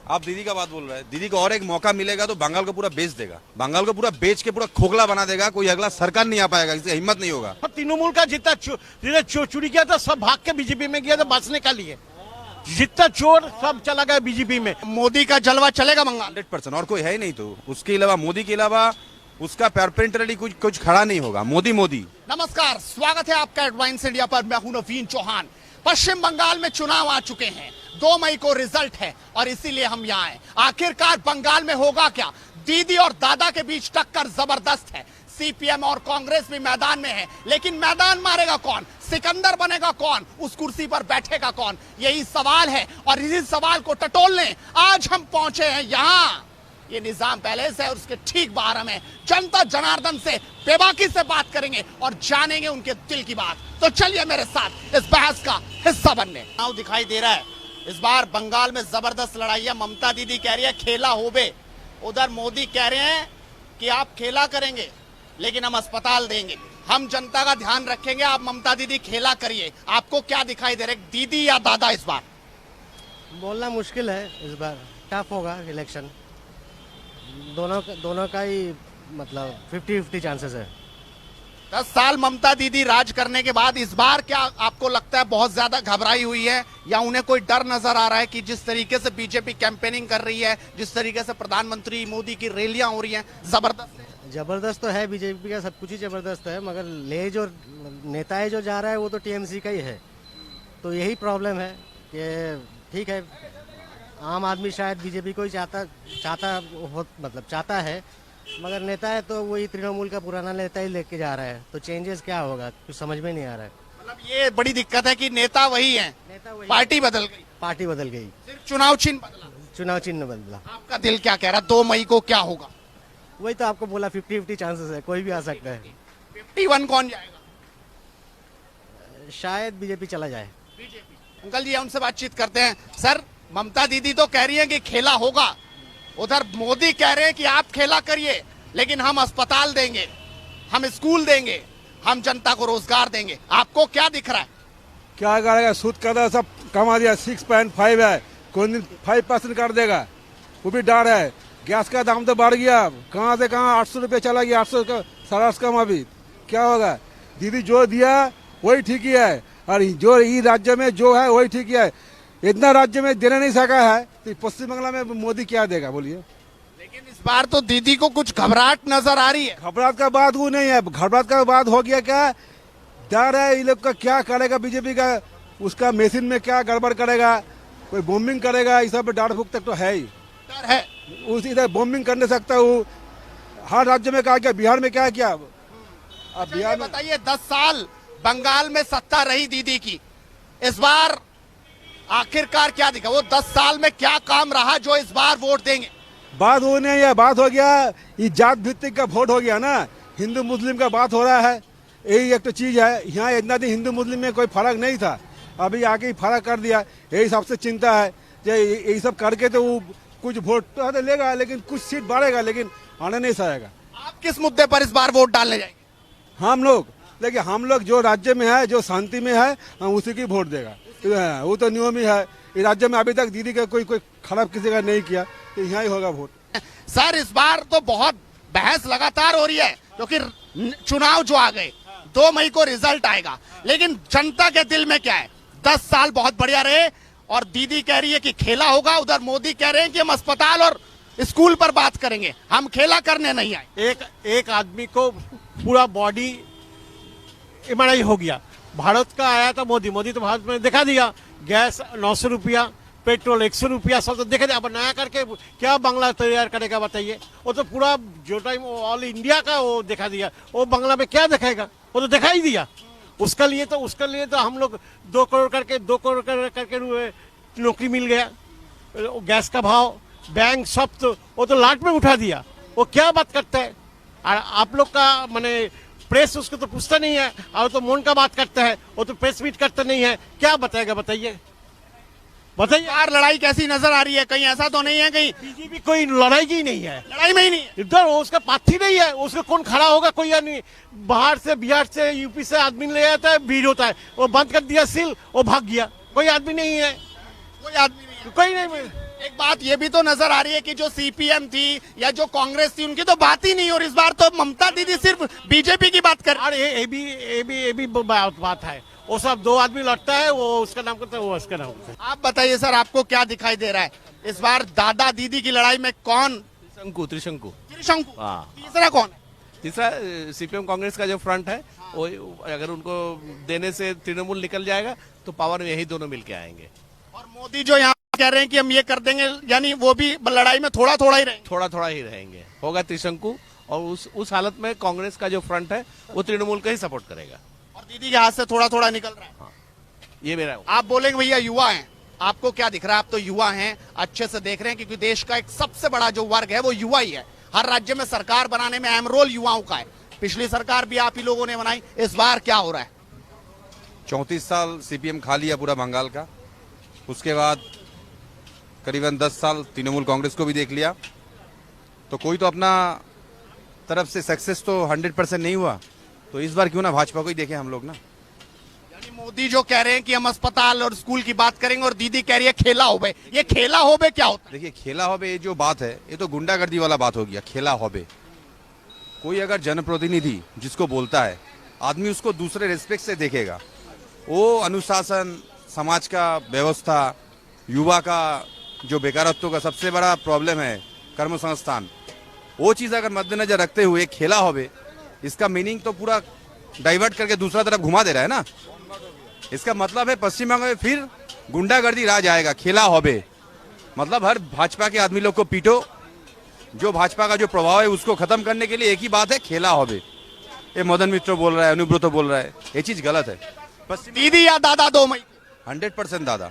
आप दीदी का बात बोल रहे हैं, दीदी को और एक मौका मिलेगा तो बंगाल को पूरा बेच देगा, बंगाल को पूरा बेच के पूरा खोखला बना देगा, कोई अगला सरकार नहीं आ पाएगा, इससे हिम्मत नहीं होगा। तृणमूल का जितना चोरी किया था सब भाग के बीजेपी में गया था बचने का लिए, जितना चोर सब चला गया बीजेपी में। मोदी का जलवा चलेगा बंगाल 100%, और कोई है ही नहीं, तो उसके अलावा मोदी के अलावा उसका परपेंटरली कुछ खड़ा नहीं होगा। मोदी मोदी। नमस्कार, स्वागत है आपका एडवांस इंडिया पर। मैं हूं नवीन चौहान। पश्चिम बंगाल में चुनाव आ चुके हैं, 2 मई को रिजल्ट है और इसीलिए हम यहाँ आए। आखिरकार बंगाल में होगा क्या? दीदी और दादा के बीच टक्कर जबरदस्त है। सीपीएम और कांग्रेस भी मैदान में है, लेकिन मैदान मारेगा कौन? सिकंदर बनेगा कौन? उस कुर्सी पर बैठेगा कौन? यही सवाल है और इसी सवाल को टटोलने आज हम पहुंचे हैं यहाँ। ये निजाम पैलेस है और उसके ठीक बाहर हमें जनता जनार्दन से बेबाकी से बात करेंगे और जानेंगे उनके दिल की बात। तो चलिए मेरे साथ इस बहस का हिस्सा बनने। नाव दिखाई दे रहा है, इस बार बंगाल में जबरदस्त लड़ाई है। ममता दीदी कह रही है खेला होबे, उधर मोदी कह रहे हैं कि आप खेला करेंगे लेकिन हम अस्पताल देंगे, हम जनता का ध्यान रखेंगे, आप ममता दीदी खेला करिए। आपको क्या दिखाई दे रहा है, दीदी या दादा? इस बार बोलना मुश्किल है, इस बार टफ होगा इलेक्शन। दोनों का ही मतलब 50-50 चांसेस है। 10 साल ममता दीदी राज करने के बाद इस बार क्या आपको लगता है बहुत ज्यादा घबराई हुई है, या उन्हें कोई डर नजर आ रहा है कि जिस तरीके से बीजेपी कैंपेनिंग कर रही है, जिस तरीके से प्रधानमंत्री मोदी की रैलियां हो रही हैं, जबरदस्त तो है, बीजेपी का सब कुछ ही जबरदस्त है, मगर ले जो नेताएं जो जा रहा है वो तो टीएमसी का ही है। तो यही प्रॉब्लम है कि ठीक है, आम आदमी शायद बीजेपी को ही चाहता है, मगर नेता है तो वही तृणमूल का पुराना नेता ही लेके जा रहा है। तो चेंजेस क्या होगा कुछ समझ में नहीं आ रहा है। मतलब ये बड़ी दिक्कत है कि नेता वही है, पार्टी बदल गई, सिर्फ चुनाव चिन्ह बदला। आपका दिल क्या कह रहा है, 2 मई को क्या होगा? वही तो आपको बोला, 50-50 चांसेस है, कोई भी आ सकता है। 51 कौन जाएगा? शायद बीजेपी चला जाए। अंकल जी, उनसे बातचीत करते हैं। सर, ममता दीदी तो कह रही है कि खेला होगा, उधर मोदी कह रहे हैं कि आप खेला करिए लेकिन हम अस्पताल देंगे, हम स्कूल देंगे, हम जनता को रोजगार देंगे। आपको क्या दिख रहा है? क्या करेगा, सूद कर सब कमा दिया, 6.5 है, कोई दिन 5% कर देगा, वो भी डर है। गैस का दाम तो बढ़ गया, कहाँ से कहाँ 800 रुपये चला गया, 800 का 850 कम। अभी क्या होगा? दीदी जो दिया वही ठीक ही है, और जो ये राज्य में जो है वही ठीक ही है। इतना राज्य में देने नहीं सका है तो पश्चिम बंगाल में मोदी क्या देगा बोलिए? लेकिन इस बार तो दीदी को कुछ घबराहट नजर आ रही है। घबराहट का बात वो नहीं है, घबराहट का बात हो गया क्या, डर है ये लोग का, क्या करेगा बीजेपी का, उसका मशीन में क्या गड़बड़ करेगा, कोई बॉम्बिंग करेगा, इस सब डर फूक तक तो है ही। डर है उसी तरह बॉम्बिंग करने सकता हूँ। हर राज्य में क्या किया, बिहार में क्या किया? अब बिहार में बताइए, 10 साल बंगाल में सत्ता रही दीदी की, इस बार आखिरकार क्या दिखा? वो 10 साल में क्या काम रहा जो इस बार वोट देंगे? बात वो नहीं है, बात हो गया ये जात भित्तिक का वोट हो गया ना, हिंदू मुस्लिम का बात हो रहा है। यही एक तो चीज है, यहाँ इतना दिन हिंदू मुस्लिम में कोई फर्क नहीं था, अभी आके ही फर्क कर दिया। यही सबसे चिंता है, यही सब करके तो वो कुछ वोट तो लेगा लेकिन कुछ सीट बढ़ेगा, लेकिन आने नहीं सकेगा। आप किस मुद्दे पर इस बार वोट डालने जाएंगे? हम लोग जो राज्य में है, जो शांति में है, हम उसी की वोट देगा। वो तो नियम ही है, इस राज्य में अभी तक दीदी का कोई खराब किसी का नहीं किया, तो यहाँ ही होगा वोट। सर, इस बार तो बहुत बहस लगातार हो रही है क्योंकि चुनाव जो आ गए, 2 मई को रिजल्ट आएगा, लेकिन जनता के दिल में क्या है? 10 साल बहुत बढ़िया रहे और दीदी कह रही है कि खेला होगा, उधर मोदी कह रहे हैं कि हम अस्पताल और स्कूल पर बात करेंगे, हम खेला करने नहीं आए। एक आदमी को पूरा बॉडी एमआरआई हो गया। भारत का आया था मोदी तो भारत में दिखा दिया, गैस 900 रुपया, पेट्रोल 100 रुपया, सब तो देखा दिया। अब नया करके क्या बांग्ला तैयार करेगा बताइए? वो तो पूरा जो टाइम ऑल इंडिया का वो दिखा दिया, वो बांग्ला में क्या दिखाएगा? वो तो दिखा ही दिया। उसके लिए तो हम लोग 2 करोड़ करके नौकरी मिल गया, गैस का भाव, बैंक सब तो वो तो लाट में उठा दिया। वो क्या बात करता है? और आप लोग का माने प्रेस उसको तो पूछता नहीं है, और तो मौन का बात करता है, वो तो प्रेस मीट करता नहीं है, क्या बताएगा बताइए? यार, लड़ाई कैसी नजर आ रही है? कहीं ऐसा तो नहीं है कहीं बीजेपी कोई लड़ाई की नहीं है, लड़ाई में ही नहीं है? इधर उसका पाथी नहीं है, उसको कौन खड़ा होगा? कोई या नहीं, बाहर से बिहार से यूपी से आदमी ले आता है, भीड़ होता है, वो बंद कर दिया सील, वो भाग गया, कोई आदमी नहीं है, कोई आदमी नहीं है। कोई नहीं। एक बात ये भी तो नजर आ रही है कि जो सीपीएम थी या जो कांग्रेस थी उनकी तो बात ही नहीं, और इस बार तो ममता दीदी सिर्फ बीजेपी की बात कर रही और ये भी बात है। वो सब दो आदमी लड़ता है, वो उसका नाम करता है, वो उसका नाम करता है। है। आप बताइए सर, आपको क्या दिखाई दे रहा है इस बार दादा दीदी की लड़ाई में? कौन? त्रिशंकु त्रिशंकु। हाँ। तीसरा कौन है? तीसरा सीपीएम कांग्रेस का जो फ्रंट है वो, अगर उनको देने से तृणमूल निकल जाएगा तो पावर में यही दोनों मिलके आएंगे। और मोदी जो यहाँ कह रहे हैं कि हम ये कर देंगे, यानी वो भी लड़ाई में थोड़ा थोड़ा ही रहेंगे। थोड़ा थोड़ा ही रहेंगे, होगा त्रिशंकु। और उस हालत में कांग्रेस का जो फ्रंट है वो तृणमूल का ही सपोर्ट करेगा। और दीदी के हाथ से थोड़ा थोड़ा निकल रहा है। ये मेरा आप बोलेंगे भैया युवा हैं, आपको क्या दिख रहा है? आप तो युवा हैं, अच्छे से देख रहे हैं, क्योंकि देश का एक सबसे बड़ा जो वर्ग है वो युवा ही है। हर राज्य में सरकार बनाने में अहम रोल युवाओं का है। पिछली सरकार भी आप ही लोगों ने बनाई, इस बार क्या हो रहा है? 34 साल सीपीएम खा लिया पूरा बंगाल का, उसके बाद करीबन 10 साल तृणमूल कांग्रेस को भी देख लिया, तो कोई तो अपना तरफ से सक्सेस तो 100% नहीं हुआ। तो इस बार क्यों ना भाजपा को ही देखें हम लोग ना। यानी मोदी जो कह रहे हैं कि हम अस्पताल और स्कूल की बात करेंगे, और दीदी कह रही है खेला होबे। ये खेला होबे क्या होता है? देखिए, खेला होबे ये जो बात है ये तो गुंडागर्दी वाला बात हो गया। खेला होबे, कोई अगर जनप्रतिनिधि जिसको बोलता है, आदमी उसको दूसरे रिस्पेक्ट से देखेगा। वो अनुशासन, समाज का व्यवस्था, युवा का जो बेकारत्व का सबसे बड़ा प्रॉब्लम है, कर्म संस्थान, वो चीज़ अगर मद्देनजर रखते हुए खेला होबे, इसका मीनिंग तो पूरा डाइवर्ट करके दूसरा तरफ घुमा दे रहा है ना। इसका मतलब है पश्चिम बंगाल में फिर गुंडागर्दी राज आएगा। खेला होबे मतलब हर भाजपा के आदमी लोग को पीटो, जो भाजपा का जो प्रभाव है उसको खत्म करने के लिए एक ही बात है, खेला होबे। ये मदन मित्र बोल रहा है, अनुब्रत बोल रहा है, ये चीज गलत है। पश्चिम दीदी या दादा 2 मई? 100% दादा,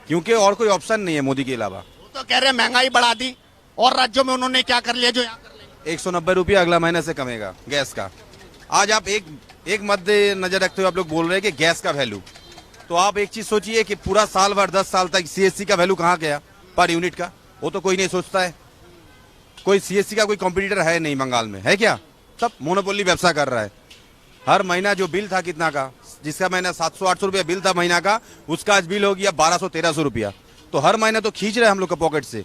क्योंकि और कोई ऑप्शन नहीं है मोदी के अलावा। वो तो कह रहे हैं महंगाई बढ़ा दी, और राज्यों में उन्होंने क्या कर लिया जो यहाँ कर लेंगे। 190 रुपया अगला महीने से कमेगा गैस का। आज आप एक मद्दे नजर रखते हुए आप लोग बोल रहे हैं कि गैस का वैल्यू, तो आप एक चीज सोचिए कि पूरा साल भर 10 साल तक सीएससी का वैल्यू कहाँ गया पर यूनिट का? वो तो कोई नहीं सोचता है। कोई सीएससी का कोई कॉम्पिटिटर है नहीं बंगाल में, है क्या? सब मोनोपोली व्यवसाय कर रहा है। हर महीना जो बिल था कितना का, जिसका महीना 700-800 रुपया बिल था महीना का, उसका आज बिल हो गया 1200-1300 रुपया। तो हर महीने तो खींच रहे हैं हम लोग का पॉकेट से।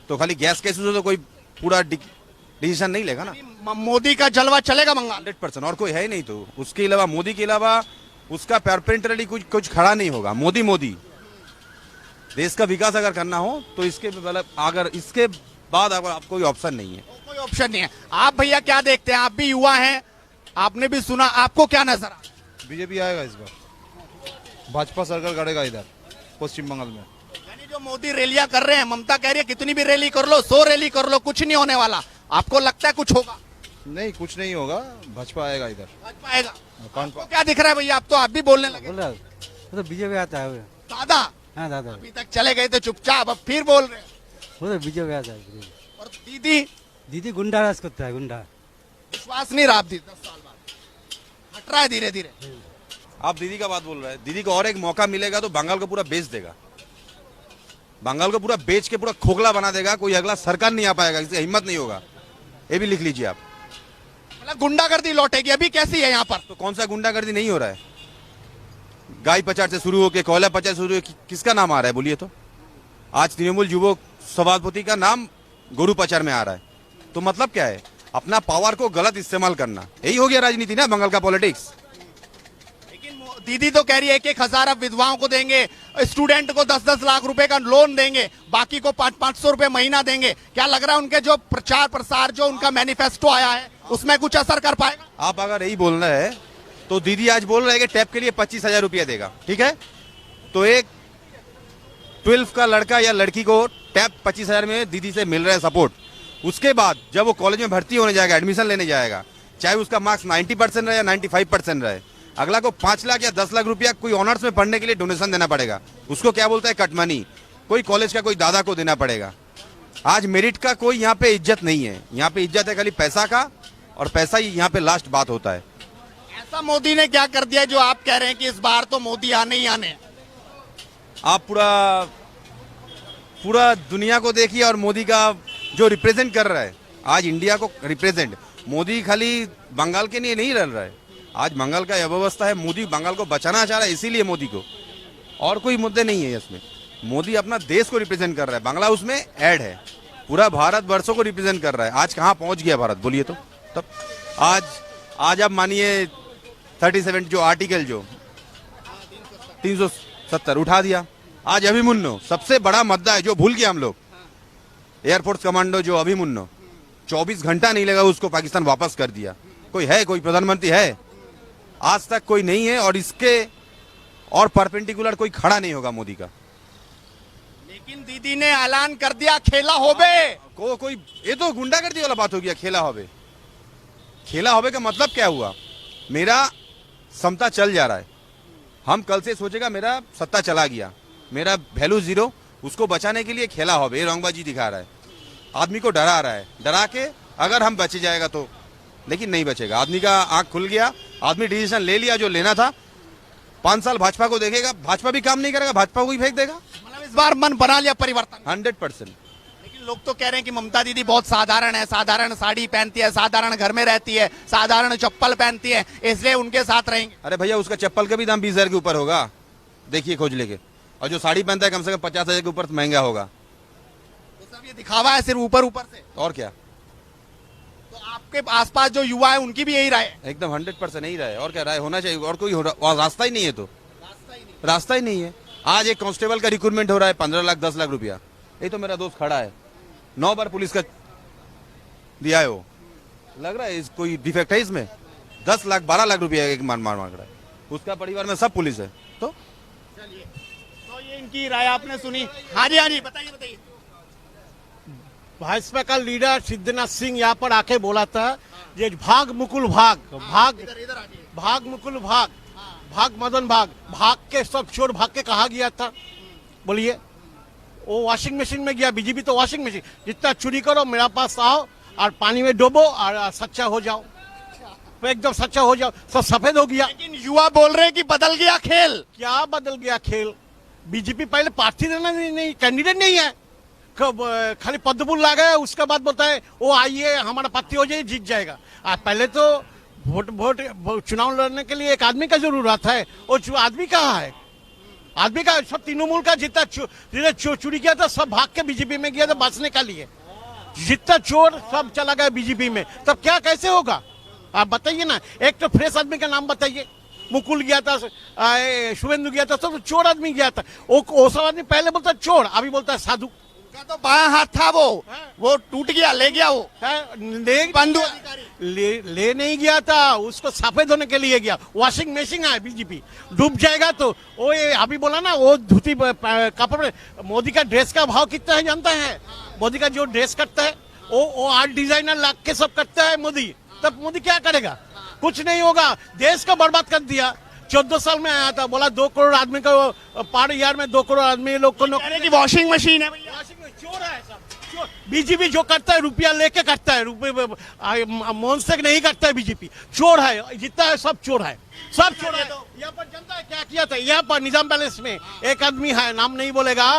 तो खाली गैस केस से तो कोई पूरा डिसीजन नहीं लेगा ना। मोदी का जलवा चलेगा बंगाल? 100%, और कोई है ही नहीं। तो उसके अलावा, मोदी के अलावा उसका परपेंटरली कुछ खड़ा नहीं होगा। मोदी देश का विकास अगर करना हो तो इसके अगर इसके बाद अगर आपको कोई ऑप्शन नहीं है। कोई ऑप्शन नहीं है। आप भैया क्या देखते हैं? आप भी युवा हैं, आपने भी सुना, आपको क्या नजर आ? बीजेपी आएगा इस बार, भाजपा सरकार गढ़ेगा इधर पश्चिम बंगाल में। यानी जो मोदी रैलियां कर रहे हैं, ममता कह रही है कितनी भी रैली कर लो, 100 रैली कर लो, कुछ नहीं होने वाला। आपको लगता है कुछ होगा? नहीं, कुछ नहीं होगा, भाजपा आएगा इधर। भाजपा आएगा। कौन आपको क्या दिख रहा है भैया? आप तो आप भी बोलने लगे। बोल रहा वो तो बीजेपी आता है। दादा हाँ दादा, अभी तक चले गए थे चुपचाप, अब फिर बोल रहे हैं। वो तो बीजेपी आता है। और दीदी दीदी गुंडा राज करता है, गुंडा। विश्वास नहीं रहा आप दीदी 10 साल बाद, हट रहा है धीरे धीरे। आप दीदी का बात बोल रहे हैं, दीदी को और एक मौका मिलेगा तो बंगाल को पूरा बेच देगा। बंगाल को पूरा बेच के पूरा खोखला बना देगा। कोई अगला सरकार नहीं आ पाएगा, इसकी हिम्मत नहीं होगा। ये भी लिख लीजिए आप। मतलब गुंडागर्दी लौटेगी। अभी कैसी है यहाँ पर? तो कौन सा गुंडागर्दी नहीं हो रहा है? गाय पचार से शुरू होकर कोयला पचार से शुरू हो, किसका नाम आ रहा है बोलिए तो? आज तृणमूल युवक सभापति का नाम गुरु पचार में आ रहा है। तो मतलब क्या है? अपना पावर को गलत इस्तेमाल करना, यही हो गया राजनीति ना बंगाल का पॉलिटिक्स। लेकिन दीदी तो कह रही है 1,000 अब विधवाओं को देंगे, स्टूडेंट को 10-10 लाख रुपए का लोन देंगे, बाकी को 500-500 रुपए महीना देंगे। क्या लग रहा है उनके जो प्रचार प्रसार, जो उनका मैनिफेस्टो आया है, उसमें कुछ असर कर पाएगा? आप अगर यही बोलना है तो दीदी आज बोल रहे हैं कि टैप के लिए 25,000 रुपया देगा, ठीक है? तो एक 12 का लड़का या लड़की को टैप 25,000 में दीदी से मिल रहा है सपोर्ट। उसके बाद जब वो कॉलेज में भर्ती होने जाएगा, एडमिशन लेने जाएगा, चाहे उसका मार्क्स 90% रहे या 95% रहे, अगला को 5 लाख या 10 लाख रुपया कोई ऑनर्स में पढ़ने के लिए डोनेशन देना पड़ेगा। उसको क्या बोलता है? Cut money. कोई कॉलेज का कोई दादा को देना पड़ेगा। आज मेरिट का कोई यहाँ पे इज्जत नहीं है। यहाँ पे इज्जत है खाली पैसा का, और पैसा ही यहाँ पे लास्ट बात होता है। ऐसा मोदी ने क्या कर दिया जो आप कह रहे हैं कि इस बार तो मोदी आने ही आने? आप पूरा दुनिया को देखिए, और मोदी का जो रिप्रेजेंट कर रहा है आज इंडिया को रिप्रेजेंट, मोदी खाली बंगाल के लिए नहीं लड़ रहा है। आज बंगाल का अव्यवस्था है, मोदी बंगाल को बचाना चाह रहा है, इसीलिए मोदी को, और कोई मुद्दे नहीं है इसमें। मोदी अपना देश को रिप्रेजेंट कर रहा है, बांग्ला उसमें ऐड है, पूरा भारत वर्षों को रिप्रेजेंट कर रहा है। आज कहाँ पहुंच गया भारत, बोलिए तो। तब आज आप मानिए 37 जो आर्टिकल जो 370 उठा दिया। आज अभिमन्यु सबसे बड़ा मुद्दा है जो भूल गया हम लोग, एयरफोर्स कमांडो जो अभिमन्यु 24 घंटा नहीं लगा उसको पाकिस्तान वापस कर दिया। कोई है, कोई प्रधानमंत्री है? आज तक कोई नहीं है, और इसके और परपेंडिकुलर कोई खड़ा नहीं होगा मोदी का। लेकिन दीदी ने ऐलान कर दिया खेला होबे कोई ये तो गुंडागर्दी वाला बात हो गया। खेला होबे, खेला होबे का मतलब क्या हुआ? मेरा समता चल जा रहा है, हम कल से सोचेगा मेरा सत्ता चला गया, मेरा वैल्यू जीरो, उसको बचाने के लिए खेला होबे, ये रंगबाजी दिखा रहा है, आदमी को डरा रहा है, डरा के अगर हम बच जाएगा तो, लेकिन नहीं बचेगा। आदमी का आंख खुल गया, आदमी डिसीजन ले लिया जो लेना था। 5 साल भाजपा को देखेगा, भाजपा भी काम नहीं करेगा, भाजपा को ही फेंक देगा। मतलब इस बार मन बना लिया परिवर्तन। 100%। लेकिन लोग तो कह रहे हैं कि ममता दीदी बहुत साधारण है, साधारण साड़ी पहनती है, साधारण घर में रहती है, साधारण चप्पल पहनती है, इसलिए उनके साथ रहेंगे। अरे भैया, उसका चप्पल का भी दाम 20,000 के ऊपर होगा, देखिए खोज लेके। और जो साड़ी पहनता है कम से कम 50,000 के ऊपर महंगा होगा। तो सब ये दिखावा है सिर्फ ऊपर ऊपर से। और क्या, तो आपके आसपास जो युवा है उनकी भी यही राय है। एकदम 100% नहीं रहा है। और क्या राय होना चाहिए, और कोई रास्ता ही नहीं है। तो रास्ता ही नहीं है। आज एक कांस्टेबल का रिक्रूटमेंट हो रहा है 15 लाख 10 लाख रुपया। ये तो मेरा दोस्त खड़ा है, 9 बार पुलिस का दिया है, वो लग रहा है कोई डिफेक्ट है इसमें। 10 लाख 12 लाख रुपया एक मांग रहा है, उसका परिवार में सब पुलिस है। तो ये इनकी राय आपने सुनी। हाँ जी, हाँ जी, बताइए बताइए। भाजपा का लीडर सिद्धनाथ सिंह यहाँ पर आके बोला था, ये भाग मुकुल भाग, भाग मुकुल भाग, भाग मदन भाग के सब चोर भाग के कहा गया था। बोलिए, वो वॉशिंग मशीन में गया। बीजेपी तो वॉशिंग मशीन, जितना चोरी करो मेरा पास आओ और पानी में डूबो और सच्चा हो जाओ, तो एकदम सच्चा हो जाओ, सब सफेद हो गया। लेकिन युवा बोल रहे हैं कि बदल गया खेल। क्या बदल गया खेल? बीजेपी पहले पार्टी नहीं, कैंडिडेट नहीं है, खाली पद्मपुर ला गए, उसके बाद बोलता है वो आइए हमारा पार्टी हो जाए, जीत जाएगा। पहले तो वोट चुनाव लड़ने के लिए एक आदमी का जरूरत है। वो आदमी कहाँ है? आदमी का सब तृणमूल का जितना चोरी किया था सब भाग के बीजेपी में गया था बचने के लिए। जितना चोर सब चला गया बीजेपी में, तब क्या कैसे होगा? आप बताइए ना। एक तो फ्रेश आदमी का नाम बताइए। मुकुल गया था, शुभेंदु गया था, सब चोर आदमी गया था। वो सब आदमी पहले बोलता चोर, अभी बोलता है साधु। का तो बायां हाथ था वो टूट गया, ले गया वो बंधु ले नहीं गया था, उसको सफेद होने के लिए गया। वॉशिंग मशीन है बीजेपी, डूब जाएगा तो। वो ये अभी बोला ना, वो धोती कपड़े, मोदी का ड्रेस का भाव कितना है जानता है? मोदी का जो ड्रेस करता है वो आर्ट डिजाइनर ला के सब करता है मोदी। तब मोदी क्या करेगा? कुछ नहीं होगा, देश को बर्बाद कर दिया। 14 साल में आया था, बोला 2 करोड़ आदमी को पर ईयर में 2 करोड़ आदमी लोग को नौकरी की वॉशिंग मशीन है। चोर है सब। बीजेपी जो करता है रुपया लेके करता है, रुपये मन से नहीं करता है। बीजेपी चोर है, जितना है सब चोर है, सब चोर है। यहाँ पर जनता है क्या किया था? यहाँ पर निजाम पैलेस में एक आदमी है, नाम नहीं बोलेगा,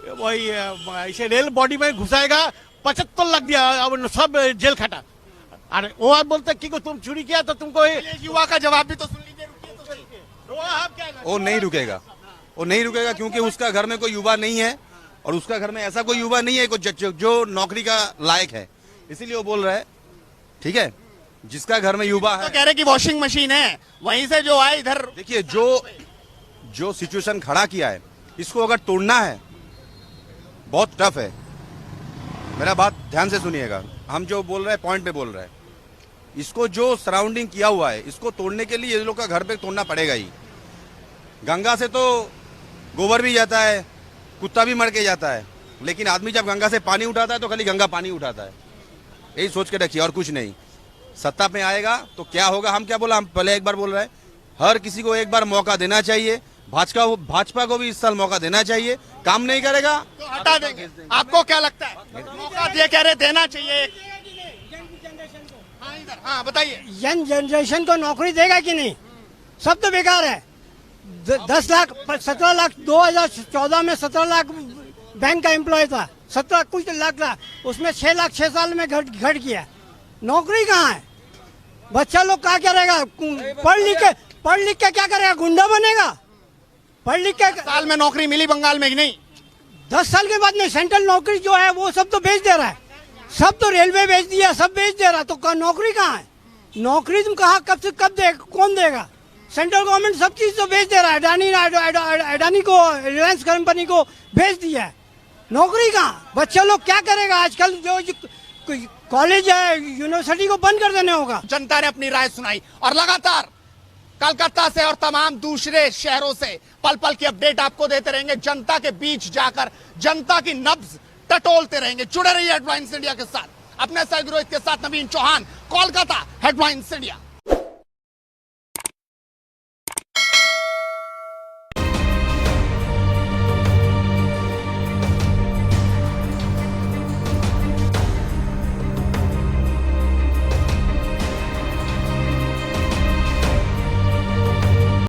वही इसे रेल बॉडी में घुसाएगा, 75 लाख दिया, अब सब जेल खटा। अरे वो आप बोलते कि तुम चोरी किया तो तुमको। युवा का जवाब भी तो सुन लीजिए। वो नहीं रुकेगा, वो नहीं रुकेगा, क्योंकि उसका घर में कोई युवा नहीं है, और उसका घर में ऐसा कोई युवा नहीं है जो नौकरी का लायक है, इसीलिए वो बोल रहा है। ठीक है, जिसका घर में युवा है, तो कह रहे कि वॉशिंग मशीन है, वहीं से जो आए इधर। देखिए, जो सिचुएशन खड़ा किया है, इसको अगर तोड़ना है बहुत टफ है। मेरा बात ध्यान से सुनिएगा, हम जो बोल रहे हैं पॉइंट पे बोल रहे हैं। इसको जो सराउंडिंग किया हुआ है, इसको तोड़ने के लिए ये लोग का घर पे तोड़ना पड़ेगा ही। गंगा से तो गोबर भी जाता है, कुत्ता भी मर के जाता है, लेकिन आदमी जब गंगा से पानी उठाता है तो खाली गंगा पानी उठाता है। यही सोच के रखिए, और कुछ नहीं। सत्ता में आएगा तो क्या होगा? हम क्या बोला, हम पहले एक बार बोल रहे हैं, हर किसी को एक बार मौका देना चाहिए। भाजपा को भी इस साल मौका देना चाहिए। काम नहीं करेगा तो हटा देंगे। आपको क्या लगता है? मौका दिए, कह रहे देना चाहिए। हाँ बताइए। यंग जनरेशन को नौकरी देगा कि नहीं? सब तो बेकार है। 10 लाख 17 लाख 2014 में 17 लाख बैंक का एम्प्लॉय था, 17 कुछ लाख था, उसमें 6 लाख 6 साल में घट गया। नौकरी कहाँ है? बच्चा लोग क्या करेगा? पढ़ लिख के क्या करेगा? गुंडा बनेगा? पढ़ लिख के साल में नौकरी मिली बंगाल में कि नहीं? 10 साल के बाद में सेंट्रल नौकरी जो है वो सब तो बेच दे रहा है, सब तो रेलवे बेच दिया, सब बेच दे रहा, तो नौकरी कहाँ है? नौकरी तुम कहाँ कब से कब देगा, कौन देगा? सेंट्रल गवर्नमेंट सब चीज तो बेच दे रहा है, अडानी को, रिलायंस कंपनी को बेच दिया है, नौकरी कहाँ? बच्चे लोग क्या करेगा? आजकल जो कॉलेज है, यूनिवर्सिटी को बंद कर देने होगा। जनता ने अपनी राय सुनाई और लगातार कलकत्ता से और तमाम दूसरे शहरों से पल पल की अपडेट आपको देते रहेंगे। जनता के बीच जाकर जनता की नब्ज टटोलते रहेंगे। जुड़े रहिए हेडलाइंस इंडिया के साथ। अपने सहयोगी रोहित के साथ नवीन चौहान, कोलकाता, हेडलाइंस इंडिया।